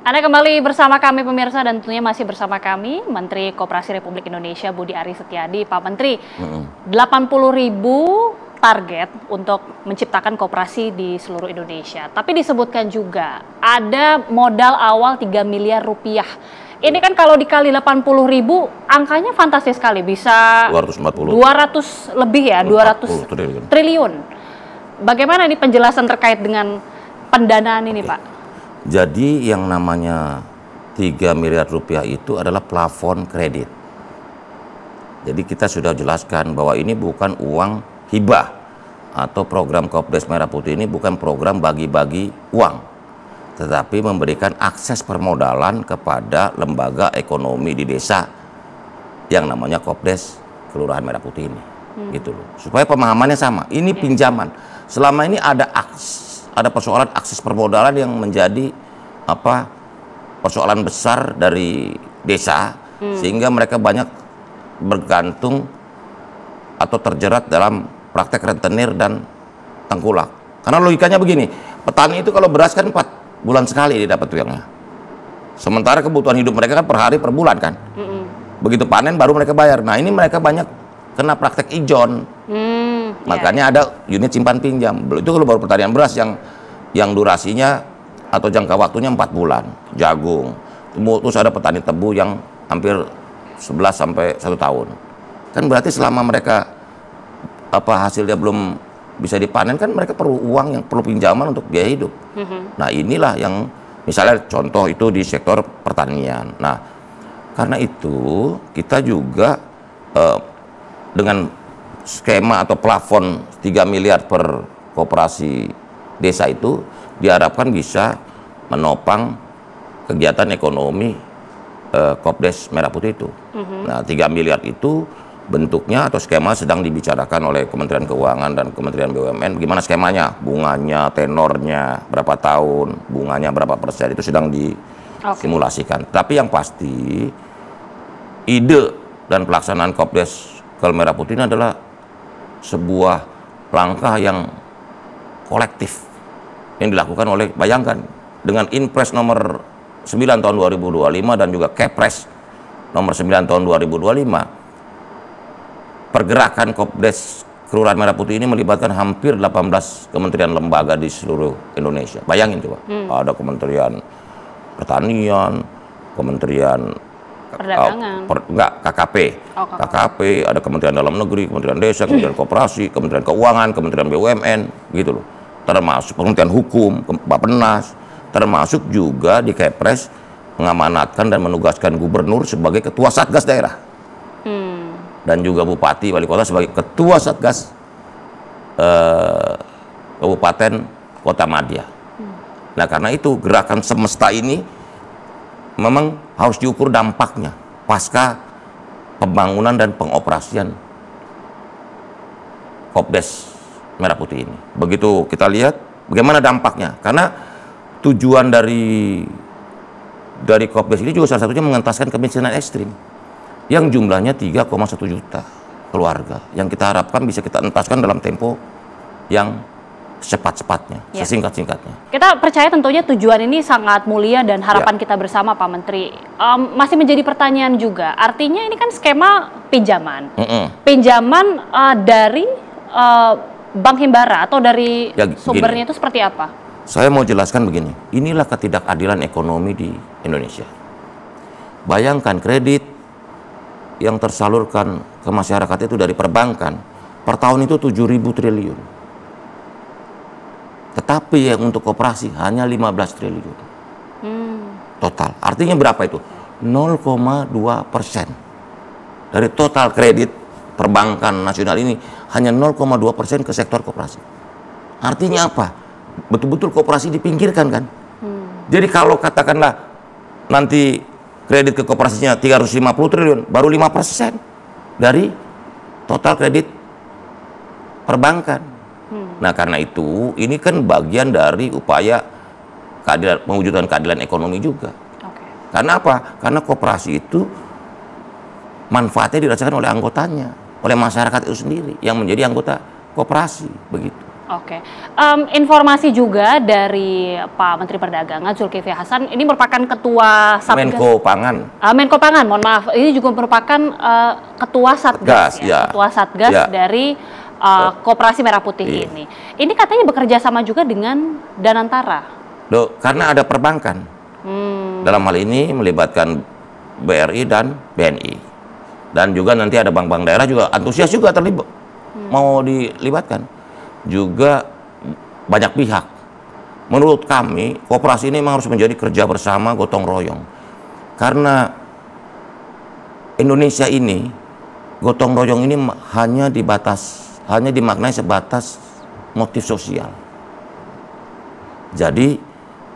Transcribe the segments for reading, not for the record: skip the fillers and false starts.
Anda kembali bersama kami pemirsa dan tentunya masih bersama kami Menteri Koperasi Republik Indonesia Budi Aris Setiadi. Pak Menteri, 80.000 target untuk menciptakan koperasi di seluruh Indonesia. Tapi disebutkan juga ada modal awal 3 miliar rupiah. Ini kan kalau dikali 80.000 angkanya fantastis sekali, bisa 200 lebih ya, 200 triliun. Bagaimana ini penjelasan terkait dengan pendanaan ini, Pak? Jadi yang namanya 3 miliar rupiah itu adalah plafon kredit. Jadi kita sudah jelaskan bahwa ini bukan uang hibah atau program Kopdes Merah Putih ini bukan program bagi-bagi uang, tetapi memberikan akses permodalan kepada lembaga ekonomi di desa yang namanya Kopdes Kelurahan Merah Putih ini. Gitu loh. Supaya pemahamannya sama. Ini pinjaman. Selama ini ada persoalan akses permodalan yang menjadi persoalan besar dari desa, sehingga mereka banyak bergantung atau terjerat dalam praktek rentenir dan tengkulak. Karena logikanya begini, petani itu kalau beras kan 4 bulan sekali dia dapat uangnya. Sementara kebutuhan hidup mereka kan per hari per bulan kan. Begitu panen baru mereka bayar. Nah ini mereka banyak kena praktek ijon. Makanya ada unit simpan pinjam. Itu kalau baru pertanian beras yang durasinya atau jangka waktunya 4 bulan. Jagung. Terus ada petani tebu yang hampir 11 sampai 1 tahun. Kan berarti selama mereka hasilnya belum bisa dipanen kan mereka perlu uang, yang perlu pinjaman untuk biaya hidup. Nah inilah yang misalnya contoh itu di sektor pertanian. Nah karena itu kita juga dengan skema atau plafon 3 miliar per koperasi desa itu diharapkan bisa menopang kegiatan ekonomi Kopdes Merah Putih itu. Nah 3 miliar itu bentuknya atau skema sedang dibicarakan oleh Kementerian Keuangan dan Kementerian BUMN. Gimana skemanya, bunganya, tenornya, berapa tahun, bunganya berapa persen, itu sedang disimulasikan. Tapi yang pasti ide dan pelaksanaan Kopdes Merah Putih ini adalah sebuah langkah yang kolektif yang dilakukan oleh, bayangkan, dengan Inpres nomor 9 tahun 2025 dan juga Kepres nomor 9 tahun 2025, pergerakan Kopdes Kelurahan Merah Putih ini melibatkan hampir 18 kementerian lembaga di seluruh Indonesia. Bayangin coba, ada Kementerian Pertanian, Kementerian Perdagangan, KKP, KKP, ada Kementerian Dalam Negeri, Kementerian Desa, Kementerian Koperasi, Kementerian Keuangan, Kementerian BUMN, gitu loh. Termasuk Kementerian Hukum, Bappenas, termasuk juga di Kepres mengamanatkan dan menugaskan gubernur sebagai ketua Satgas daerah, dan juga bupati, wali kota sebagai ketua Satgas Kabupaten Kota Madya. Nah karena itu gerakan semesta ini memang harus diukur dampaknya pasca pembangunan dan pengoperasian Kopdes Merah Putih ini. Begitu kita lihat bagaimana dampaknya, karena tujuan dari Kopdes ini juga salah satunya mengentaskan kemiskinan ekstrim yang jumlahnya 3,1 juta keluarga, yang kita harapkan bisa kita entaskan dalam tempo yang secepat-cepatnya, sesingkat-singkatnya. Kita percaya tentunya tujuan ini sangat mulia dan harapan kita bersama, Pak Menteri. Masih menjadi pertanyaan juga, artinya ini kan skema pinjaman. Pinjaman dari Bank Himbara atau dari sumbernya itu seperti apa? Saya mau jelaskan begini, inilah ketidakadilan ekonomi di Indonesia. Bayangkan kredit yang tersalurkan ke masyarakat itu dari perbankan, per tahun itu 7.000 triliun. Tetapi yang untuk koperasi hanya 15 triliun total. Artinya berapa itu? 0,2% dari total kredit perbankan nasional ini, hanya 0,2% ke sektor koperasi. Artinya apa? Betul-betul koperasi dipinggirkan kan? Jadi kalau katakanlah nanti kredit ke koperasinya 350 triliun, baru 5% dari total kredit perbankan. Nah karena itu ini kan bagian dari upaya mewujudkan keadilan ekonomi juga. Karena apa? Karena koperasi itu manfaatnya dirasakan oleh anggotanya, oleh masyarakat itu sendiri yang menjadi anggota koperasi, begitu. Oke. Informasi juga dari Pak Menteri Perdagangan Zulkifli Hasan, ini merupakan Ketua Satgas. Menko Pangan. Menko Pangan, mohon maaf. Ini juga merupakan Ketua Satgas, ya. Ketua Satgas dari Koperasi Merah Putih ini. Ini katanya bekerja sama juga dengan Danantara. Karena ada perbankan. Dalam hal ini melibatkan BRI dan BNI. Dan juga nanti ada bank-bank daerah juga antusias juga terlibat. Mau dilibatkan. Juga banyak pihak. Menurut kami, koperasi ini memang harus menjadi kerja bersama, gotong royong. Karena Indonesia ini, gotong royong ini hanya dimaknai sebatas motif sosial. Jadi,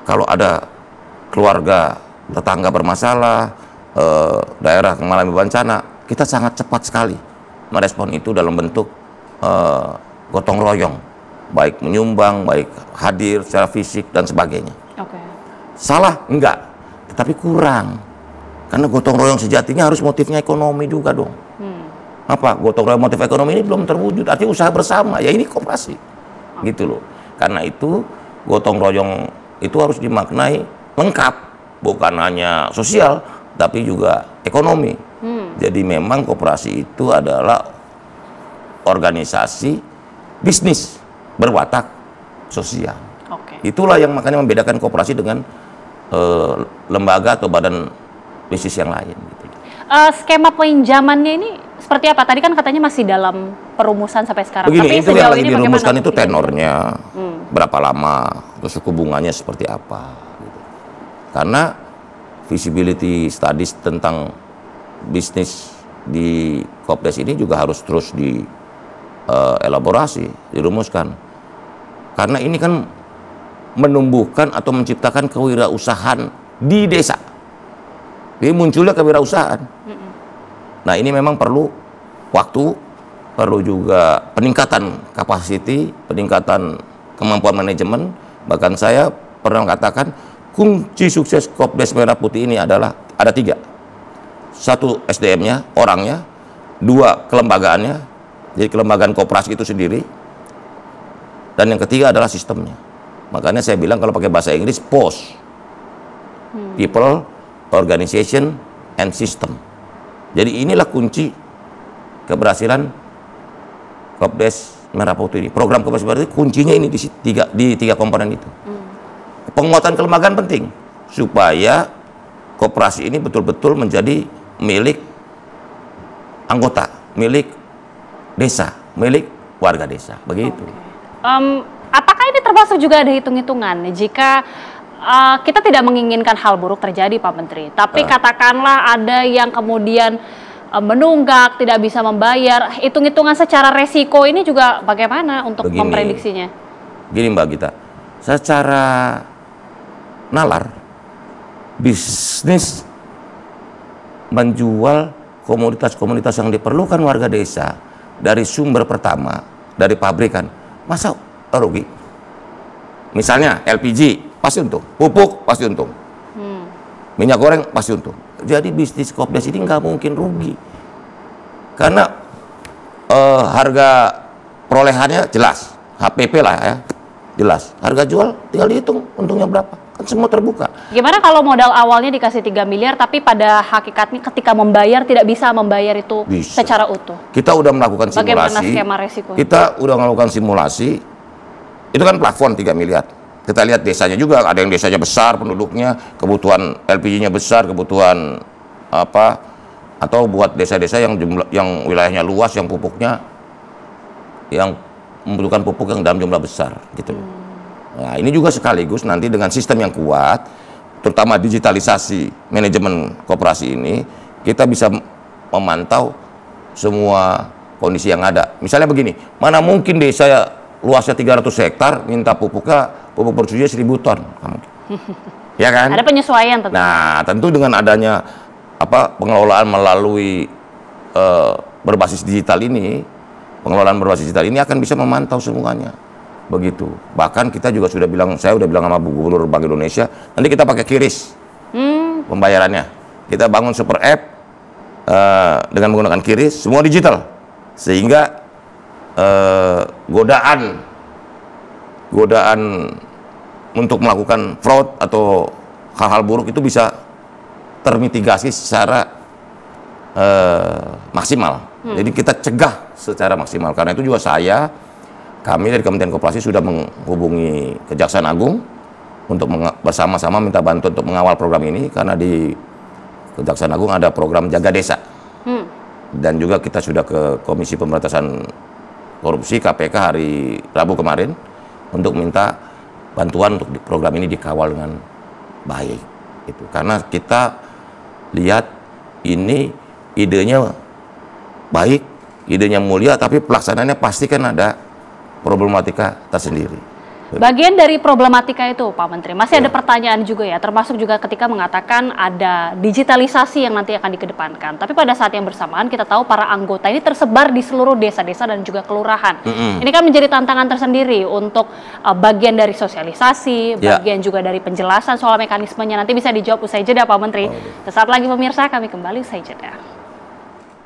kalau ada keluarga tetangga bermasalah, daerah mengalami bencana, kita sangat cepat sekali merespon itu dalam bentuk gotong royong, baik menyumbang, baik hadir secara fisik dan sebagainya. Salah? Enggak, tetapi kurang. Karena gotong royong sejatinya harus motifnya ekonomi juga dong. Apa? Gotong royong motif ekonomi ini belum terwujud, artinya usaha bersama, ya ini koperasi. Gitu loh. Karena itu gotong royong itu harus dimaknai lengkap, bukan hanya sosial, tapi juga ekonomi. Jadi memang koperasi itu adalah organisasi bisnis berwatak sosial. Itulah yang makanya membedakan koperasi dengan lembaga atau badan bisnis yang lain. Gitu. Skema pinjamannya ini seperti apa? Tadi kan katanya masih dalam perumusan sampai sekarang. Begini, tapi itu yang lagi dirumuskan itu tenornya, berapa lama, terus suku bunganya seperti apa. Gitu. Karena visibility studies tentang bisnis di Kopdes ini juga harus terus elaborasi, dirumuskan. Karena ini kan menumbuhkan atau menciptakan kewirausahaan di desa. Jadi munculnya kewirausahaan. Nah, ini memang perlu waktu, perlu juga peningkatan kapasiti, peningkatan kemampuan manajemen. Bahkan saya pernah mengatakan kunci sukses Kopdes Merah Putih ini adalah ada 3. 1 SDM-nya, orangnya, 2 kelembagaannya. Jadi kelembagaan koperasi itu sendiri, dan yang ketiga adalah sistemnya. Makanya saya bilang kalau pakai bahasa Inggris, POS, People, Organization, and System. Jadi inilah kunci keberhasilan Kopdes Merah Putih ini. Program Kopdes Merah Putih kuncinya ini di tiga komponen itu. Penguatan kelembagaan penting supaya koperasi ini betul-betul menjadi milik anggota, milik desa, milik warga desa, begitu. Apakah ini termasuk juga ada hitung-hitungan jika kita tidak menginginkan hal buruk terjadi, Pak Menteri, tapi katakanlah ada yang kemudian menunggak, tidak bisa membayar, hitung-hitungan secara resiko ini juga bagaimana untuk memprediksinya? Gini Mbak Gita, secara nalar, bisnis menjual komoditas-komoditas yang diperlukan warga desa dari sumber pertama, dari pabrikan, masa rugi? Misalnya LPG, pasti untung. Pupuk, pasti untung. Minyak goreng, pasti untung. Jadi bisnis Kopdes ini nggak mungkin rugi. Karena harga perolehannya jelas. HPP lah ya, jelas. Harga jual tinggal dihitung untungnya berapa. Kan semua terbuka. Gimana kalau modal awalnya dikasih 3 miliar, tapi pada hakikatnya ketika membayar tidak bisa membayar itu secara utuh? Kita udah melakukan simulasi. Bagaimana skema resiko? Kita udah melakukan simulasi. Itu kan plafon 3 miliar. Kita lihat desanya juga, ada yang desanya besar penduduknya, kebutuhan LPG-nya besar, kebutuhan apa, atau buat desa-desa yang wilayahnya luas, yang pupuknya, yang membutuhkan pupuk yang dalam jumlah besar, gitu. Nah, ini juga sekaligus nanti dengan sistem yang kuat, terutama digitalisasi manajemen koperasi ini, kita bisa memantau semua kondisi yang ada. Misalnya begini, mana mungkin desa luasnya 300 hektar minta pupuk bersuji 1000 ton, ya kan? Ada penyesuaian tentu. Nah, tentu dengan adanya pengelolaan melalui berbasis digital ini, pengelolaan berbasis digital ini akan bisa memantau semuanya. Begitu. Bahkan kita juga sudah bilang, saya udah bilang sama Bu Gubernur Bank Indonesia, nanti kita pakai QRIS pembayarannya. Kita bangun super app dengan menggunakan QRIS, semua digital, sehingga godaan godaan untuk melakukan fraud atau hal-hal buruk itu bisa termitigasi secara maksimal. Jadi kita cegah secara maksimal. Karena itu juga kami dari Kementerian Koperasi sudah menghubungi Kejaksaan Agung untuk bersama-sama minta bantuan untuk mengawal program ini, karena di Kejaksaan Agung ada program Jaga Desa. Dan juga kita sudah ke Komisi Pemberantasan Korupsi KPK hari Rabu kemarin untuk minta bantuan untuk program ini dikawal dengan baik. Itu karena kita lihat ini idenya baik, idenya mulia, tapi pelaksanaannya pasti kan ada problematika tersendiri. Bagian dari problematika itu, Pak Menteri, masih ada pertanyaan juga ya, termasuk juga ketika mengatakan ada digitalisasi yang nanti akan dikedepankan. Tapi pada saat yang bersamaan kita tahu para anggota ini tersebar di seluruh desa-desa dan juga kelurahan. Ini kan menjadi tantangan tersendiri untuk bagian dari sosialisasi, bagian juga dari penjelasan soal mekanismenya. Nanti bisa dijawab usai jeda, Pak Menteri. Sesaat lagi pemirsa, kami kembali usai jeda.